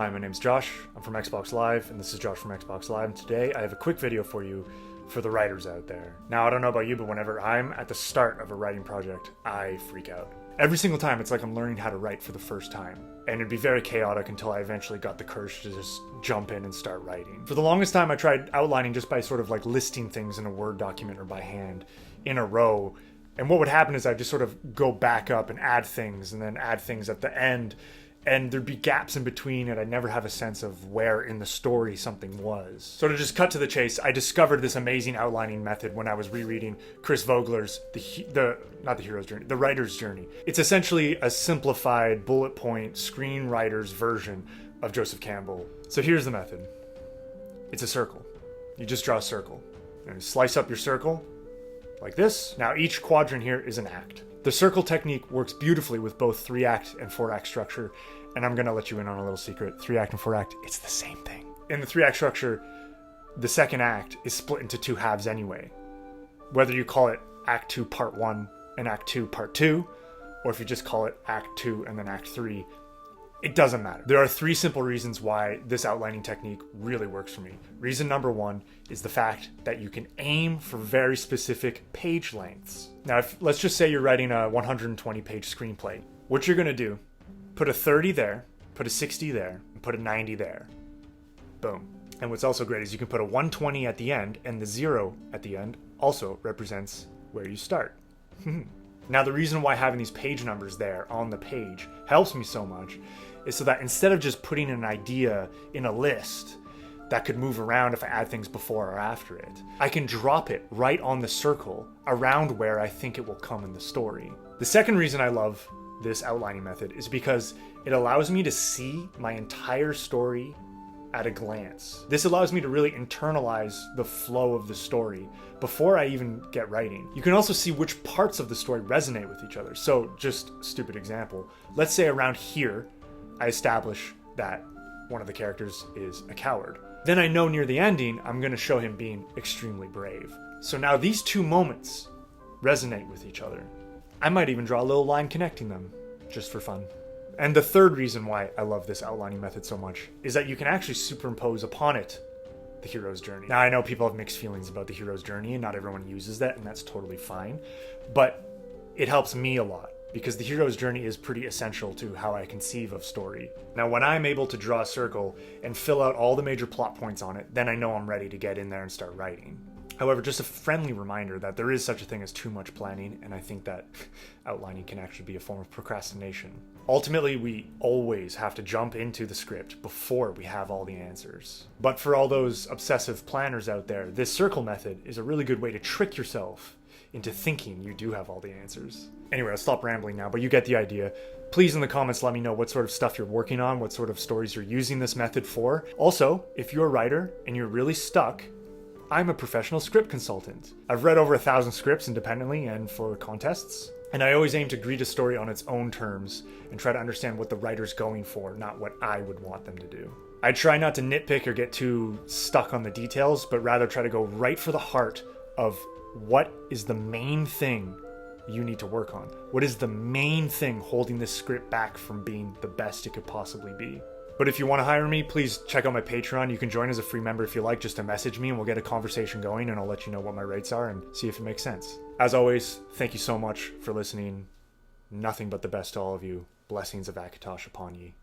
Hi, my name's Josh. I'm from Xbox Live, and this is Josh from Xbox Live. And today I have a quick video for you for the writers out there. Now, I don't know about you, but whenever I'm at the start of a writing project, I freak out. Every single time, it's like I'm learning how to write for the first time. And it'd be very chaotic until I eventually got the courage to just jump in and start writing. For the longest time, I tried outlining just by sort of like listing things in a Word document or by hand in a row. And what would happen is I'd just sort of go back up and add things and then add things at the end. And there'd be gaps in between, and I'd never have a sense of where in the story something was. So to just cut to the chase, I discovered this amazing outlining method when I was rereading Chris Vogler's not the hero's journey, the writer's journey. It's essentially a simplified bullet point screenwriter's version of Joseph Campbell. So here's the method. It's a circle. You just draw a circle and slice up your circle like this. Now each quadrant here is an act. The circle technique works beautifully with both 3-act and 4-act structure, and I'm gonna let you in on a little secret. 3-act and 4-act, it's the same thing. In the 3-act structure, the second act is split into 2 halves anyway. Whether you call it Act 2 Part 1 and Act 2 Part 2, or if you just call it Act 2 and then Act 3, it doesn't matter. There are 3 simple reasons why this outlining technique really works for me. Reason number 1 is the fact that you can aim for very specific page lengths. Now, let's just say you're writing a 120-page screenplay. What you're gonna do, put a 30 there, put a 60 there, and put a 90 there. Boom. And what's also great is you can put a 120 at the end, and the 0 at the end also represents where you start. Now, the reason why having these page numbers there on the page helps me so much is so that instead of just putting an idea in a list that could move around if I add things before or after it, I can drop it right on the circle around where I think it will come in the story. The second reason I love this outlining method is because it allows me to see my entire story at a glance. This allows me to really internalize the flow of the story before I even get writing. You can also see which parts of the story resonate with each other. So just stupid example. Let's say around here, I establish that one of the characters is a coward. Then I know near the ending, I'm gonna show him being extremely brave. So now these 2 moments resonate with each other. I might even draw a little line connecting them, just for fun. And the third reason why I love this outlining method so much is that you can actually superimpose upon it the hero's journey. Now, I know people have mixed feelings about the hero's journey and not everyone uses that, and that's totally fine. But it helps me a lot because the hero's journey is pretty essential to how I conceive of story. Now, when I'm able to draw a circle and fill out all the major plot points on it, then I know I'm ready to get in there and start writing. However, just a friendly reminder that there is such a thing as too much planning, and I think that outlining can actually be a form of procrastination. Ultimately, we always have to jump into the script before we have all the answers. But for all those obsessive planners out there, this circle method is a really good way to trick yourself into thinking you do have all the answers. Anyway, I'll stop rambling now, but you get the idea. Please in the comments let me know what sort of stuff you're working on, what sort of stories you're using this method for. Also, if you're a writer and you're really stuck, I'm a professional script consultant. I've read over 1,000 scripts independently and for contests, and I always aim to read a story on its own terms and try to understand what the writer's going for, not what I would want them to do. I try not to nitpick or get too stuck on the details, but rather try to go right for the heart of what is the main thing you need to work on. What is the main thing holding this script back from being the best it could possibly be? But if you want to hire me, please check out my Patreon. You can join as a free member if you like, just to message me and we'll get a conversation going and I'll let you know what my rates are and see if it makes sense. As always, thank you so much for listening. Nothing but the best to all of you. Blessings of Akatosh upon ye.